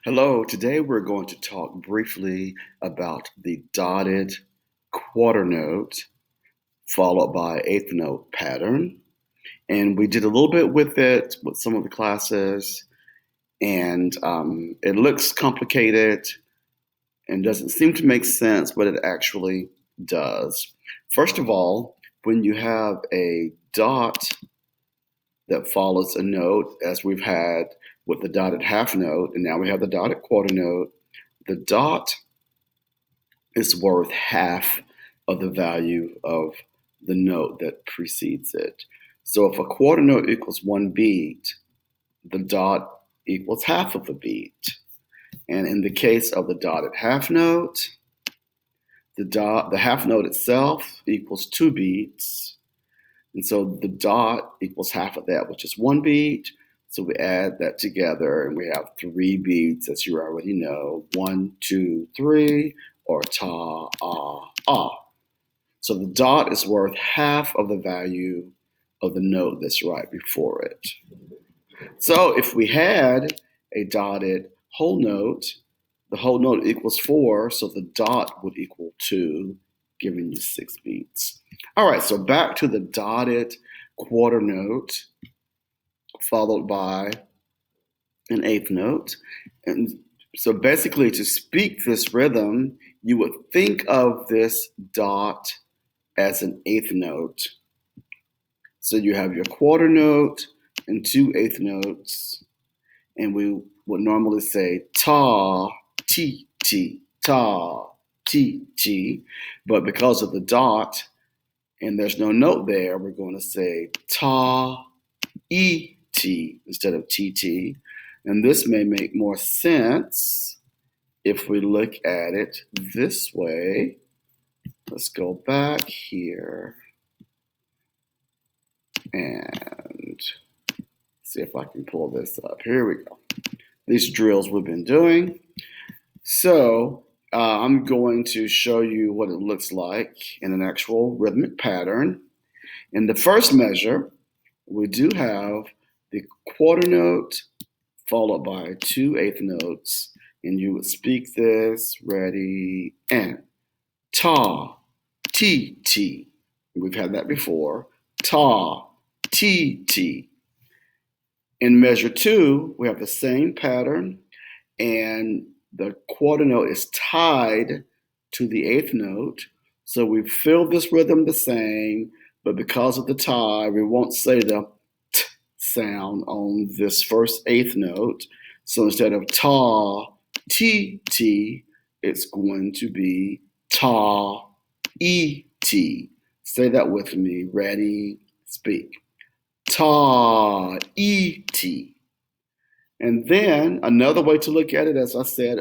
Hello, today we're going to talk briefly about the dotted quarter note followed by eighth note pattern. And we did a little bit with it with some of the classes, and it looks complicated and doesn't seem to make sense, but it actually does. First of all, when you have a dot that follows a note, as we've had with the dotted half note, and now we have the dotted quarter note, the dot is worth half of the value of the note that precedes it. So if a quarter note equals one beat, the dot equals half of a beat. And in the case of the dotted half note, the half note itself equals two beats. And so the dot equals half of that, which is one beat. So we add that together and we have three beats, as you already know. 1, 2, 3, or ta, ah, ah. So the dot is worth half of the value of the note that's right before it. So if we had a dotted whole note, the whole note equals 4, so the dot would equal 2, giving you 6 beats. All right, so back to the dotted quarter note, followed by an eighth note. And so basically, to speak this rhythm, you would think of this dot as an eighth note. So you have your quarter note and two eighth notes, and we would normally say ta, ti, ti, ta, ti, ti. But because of the dot and there's no note there, we're going to say ta, e, t instead of t, t. And this may make more sense if we look at it this way. Let's go back here and see if I can pull this up. Here we go. These drills we've been doing. So I'm going to show you what it looks like in an actual rhythmic pattern. In the first measure, we do have the quarter note followed by two eighth notes, and you would speak this, ready, and ta, ti, ti. We've had that before. Ta, ti, ti. In measure 2, we have the same pattern, and the quarter note is tied to the eighth note. So we feel this rhythm the same, but because of the tie, we won't say the t sound on this first eighth note. So instead of ta, ti, ti, it's going to be ta, e, t. Say that with me. Ready, speak. Ta, e, t. And then another way to look at it, as I said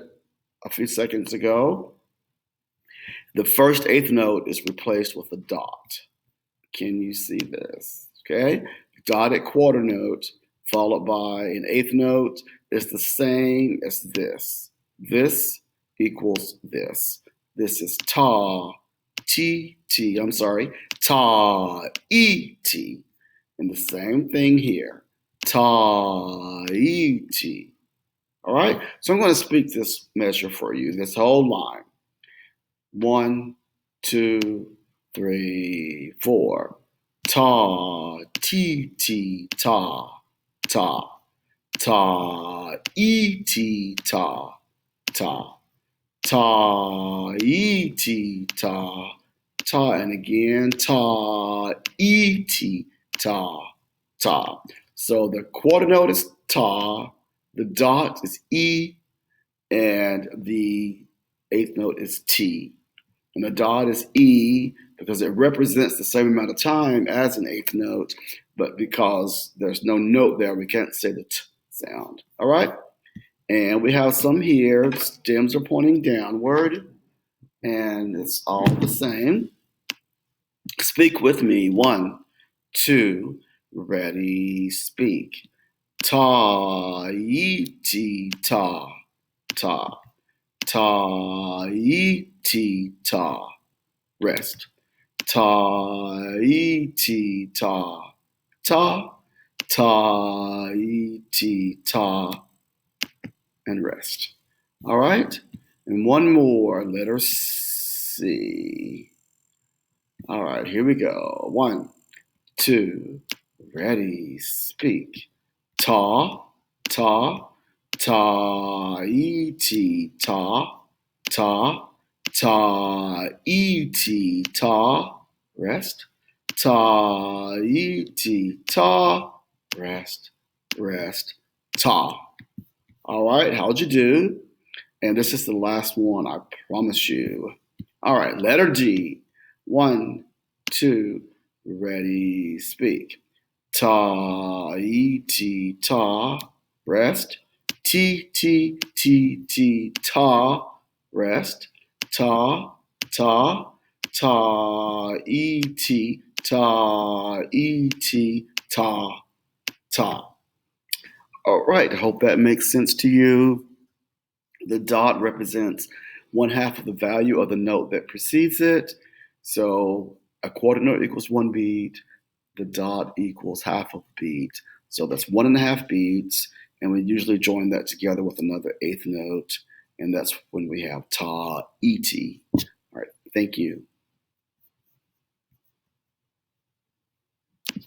a few seconds ago, the first eighth note is replaced with a dot. Can you see this? Okay, dotted quarter note followed by an eighth note is the same as this. This equals this. This is ta, t, t. I'm sorry, ta, e, t. And the same thing here. Ta, e, ti. All right? So I'm going to speak this measure for you, this whole line. 1, 2, 3, 4. Ta, ti, ti, ta, ta. Ta, e, ti, ta, ta. Ta, e, ti, ta, ta. And again, ta, e, ti, ta, ta. So the quarter note is ta, the dot is e, and the eighth note is t. And the dot is e because it represents the same amount of time as an eighth note, but because there's no note there, we can't say the t sound. All right? And we have some here. The stems are pointing downward, and it's all the same. Speak with me. 1, 2, ready, speak. Ta, yi, ti, ta, ta. Ta, yi, ti, ta. Rest. Ta, yi, ti, ta, ta. Ta, yi, ti, ta. and rest. All right? And one more, letter C. All right, here we go. 1, 2, ready, speak. Ta, ta, ta, e-t, ta, ta, ta, e-t, ta, rest. Ta, e-t, ta, rest, rest, ta. All right, how'd you do? And this is the last one, I promise you. All right, letter D. 1, 2, ready, speak. Ta, e-t, ta, rest. T, t, t, t, ta, rest. Ta, ta, ta, e-t, ta, e-t, ta, ta. All right, I hope that makes sense to you. The dot represents 1/2 of the value of the note that precedes it. So a quarter note equals 1 beat. The dot equals half of a beat. So that's 1.5 beats. And we usually join that together with another eighth note. And that's when we have ta, et. All right, thank you.